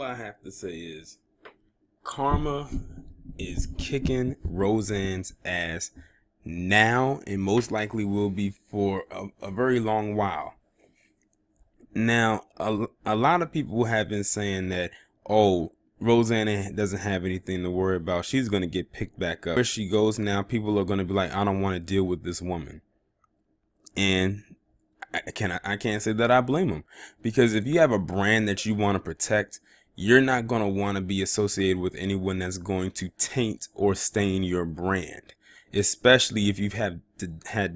all I have to say is karma is kicking Roseanne's ass now and most likely will be for a very long while. Now, a lot of people have been saying that, oh, Roseanne doesn't have anything to worry about. She's going to get picked back up. Where she goes now, people are going to be like, I don't want to deal with this woman. And I can't say that I blame them, because if you have a brand that you want to protect, you're not going to want to be associated with anyone that's going to taint or stain your brand, especially if you've had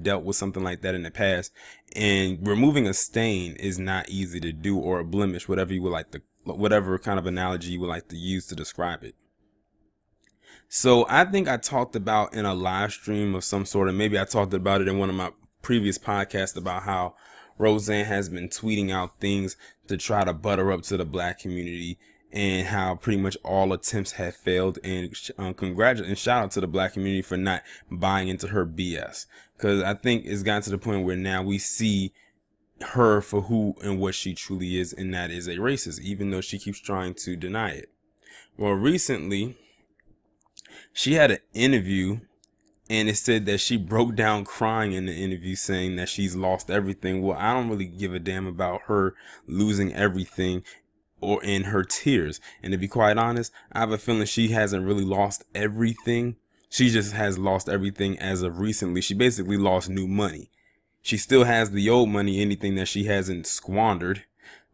dealt with something like that in the past. And removing a stain is not easy to do, or a blemish, whatever kind of analogy you would like to use to describe it. So I think I talked about in a live stream of some sort, and maybe I talked about it in one of my previous podcasts, about how Roseanne has been tweeting out things to try to butter up to the black community, and how pretty much all attempts have failed. And congratulate and shout out to the black community for not buying into her BS, because I think it's gotten to the point where now we see her for who and what she truly is, and that is a racist, even though she keeps trying to deny it. Well, recently she had an interview, and it said that she broke down crying in the interview, saying that she's lost everything. Well, I don't really give a damn about her losing everything or in her tears. And to be quite honest, I have a feeling she hasn't really lost everything. She just has lost everything as of recently. She basically lost new money. She still has the old money, anything that she hasn't squandered,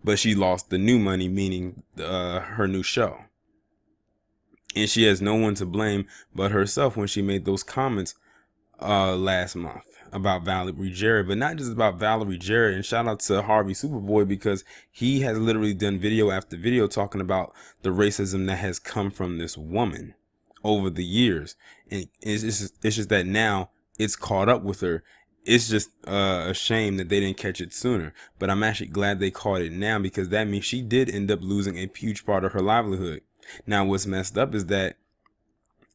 but she lost the new money, meaning her new show. And she has no one to blame but herself when she made those comments last month about Valerie Jarrett. But not just about Valerie Jarrett. And shout out to Harvey Superboy, because he has literally done video after video talking about the racism that has come from this woman over the years. And it's just that now it's caught up with her. It's just a shame that they didn't catch it sooner. But I'm actually glad they caught it now, because that means she did end up losing a huge part of her livelihood. Now, what's messed up is that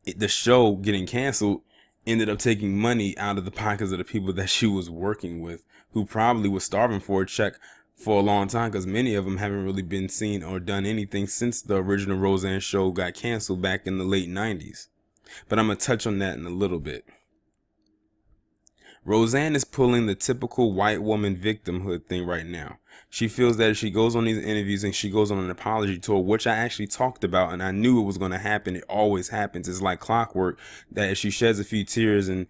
the show getting canceled ended up taking money out of the pockets of the people that she was working with, who probably was starving for a check for a long time, because many of them haven't really been seen or done anything since the original Roseanne show got canceled back in the late 90s. But I'm going to touch on that in a little bit. Roseanne is pulling the typical white woman victimhood thing right now. She feels that if she goes on these interviews and she goes on an apology tour, which I actually talked about, and I knew it was going to happen. It always happens. It's like clockwork, that if she sheds a few tears and,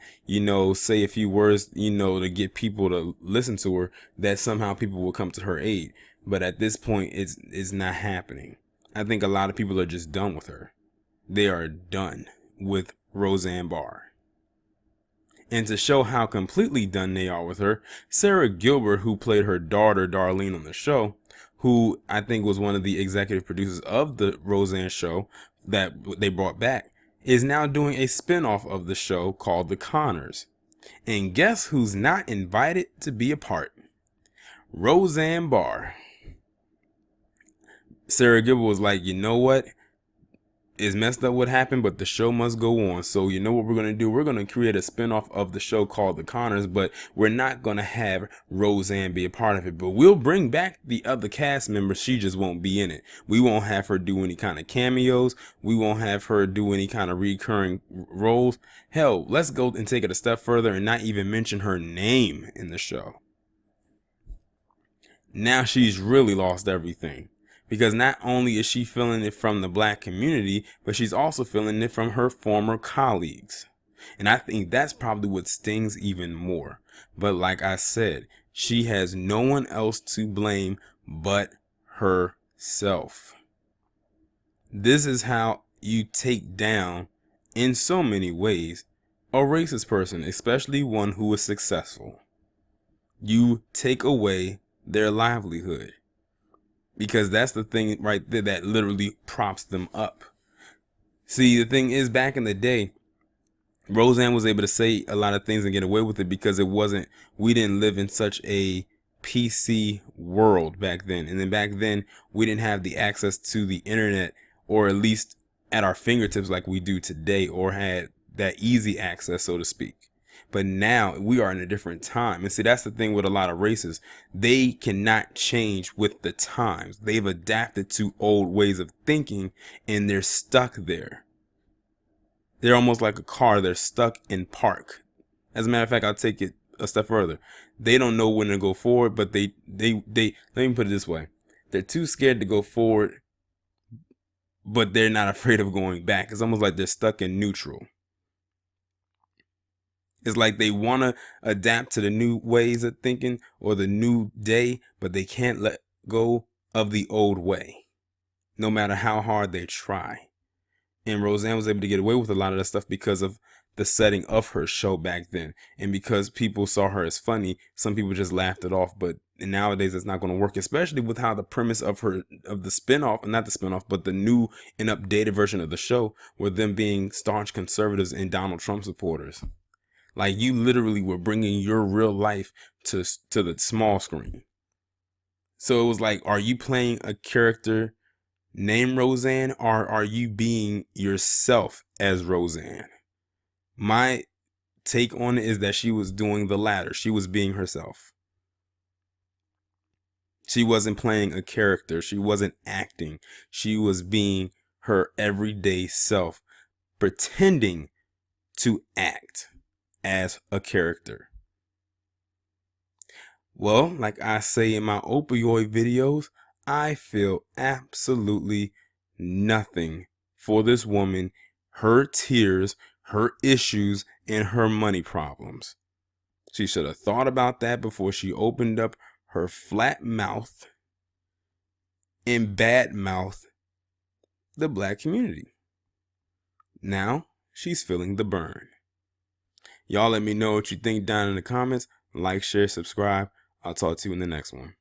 say a few words, to get people to listen to her, that somehow people will come to her aid. But at this point, it's not happening. I think a lot of people are just done with her. They are done with Roseanne Barr. And to show how completely done they are with her, Sarah Gilbert, who played her daughter Darlene on the show, who I think was one of the executive producers of the Roseanne show that they brought back, is now doing a spinoff of the show called The Conners. And guess who's not invited to be a part? Roseanne Barr. Sarah Gilbert was like, you know what? It's messed up what happened, but the show must go on. So you know what we're going to do? We're going to create a spinoff of the show called The Conners, but we're not going to have Roseanne be a part of it. But we'll bring back the other cast members. She just won't be in it. We won't have her do any kind of cameos. We won't have her do any kind of recurring roles. Hell, let's go and take it a step further and not even mention her name in the show. Now she's really lost everything. Because not only is she feeling it from the black community, but she's also feeling it from her former colleagues. And I think that's probably what stings even more. But like I said, she has no one else to blame but herself. This is how you take down, in so many ways, a racist person, especially one who is successful. You take away their livelihood. Because that's the thing right there that literally props them up. See, the thing is, back in the day, Roseanne was able to say a lot of things and get away with it because we didn't live in such a PC world back then. And then back then, we didn't have the access to the internet, or at least at our fingertips like we do today, or had that easy access, so to speak. But now we are in a different time. And see, that's the thing with a lot of races. They cannot change with the times. They've adapted to old ways of thinking and they're stuck there. They're almost like a car. They're stuck in park. As a matter of fact, I'll take it a step further. They don't know when to go forward, but they let me put it this way. They're too scared to go forward, but they're not afraid of going back. It's almost like they're stuck in neutral. It's like they want to adapt to the new ways of thinking or the new day, but they can't let go of the old way, no matter how hard they try. And Roseanne was able to get away with a lot of that stuff because of the setting of her show back then. And because people saw her as funny, some people just laughed it off. But nowadays it's not going to work, especially with how the premise of the spinoff, not the spinoff, but the new and updated version of the show were them being staunch conservatives and Donald Trump supporters. Like, you literally were bringing your real life to the small screen. So it was like, are you playing a character named Roseanne, or are you being yourself as Roseanne? My take on it is that she was doing the latter. She was being herself. She wasn't playing a character. She wasn't acting. She was being her everyday self, pretending to act as a character. Well, like I say in my opioid videos, I feel absolutely nothing for this woman, her tears, her issues, and her money problems. She should have thought about that before she opened up her flat mouth and bad mouth the black community. Now she's feeling the burn. Y'all let me know what you think down in the comments. Like, share, subscribe. I'll talk to you in the next one.